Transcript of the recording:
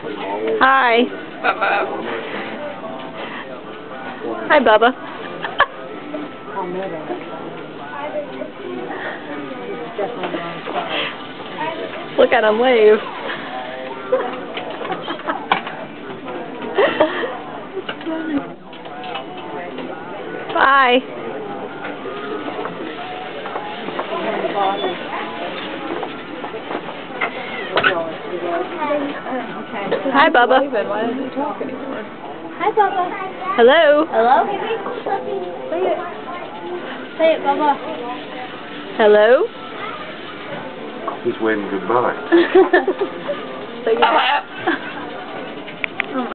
Hi. Bubba. Hi, Bubba. Look at him wave. Bye. Hi, Bubba. Why doesn't he talk anymore? Hi, Bubba. Hello. Hello? Say it. Say it, Bubba. Hello. He's waving goodbye. Say goodbye.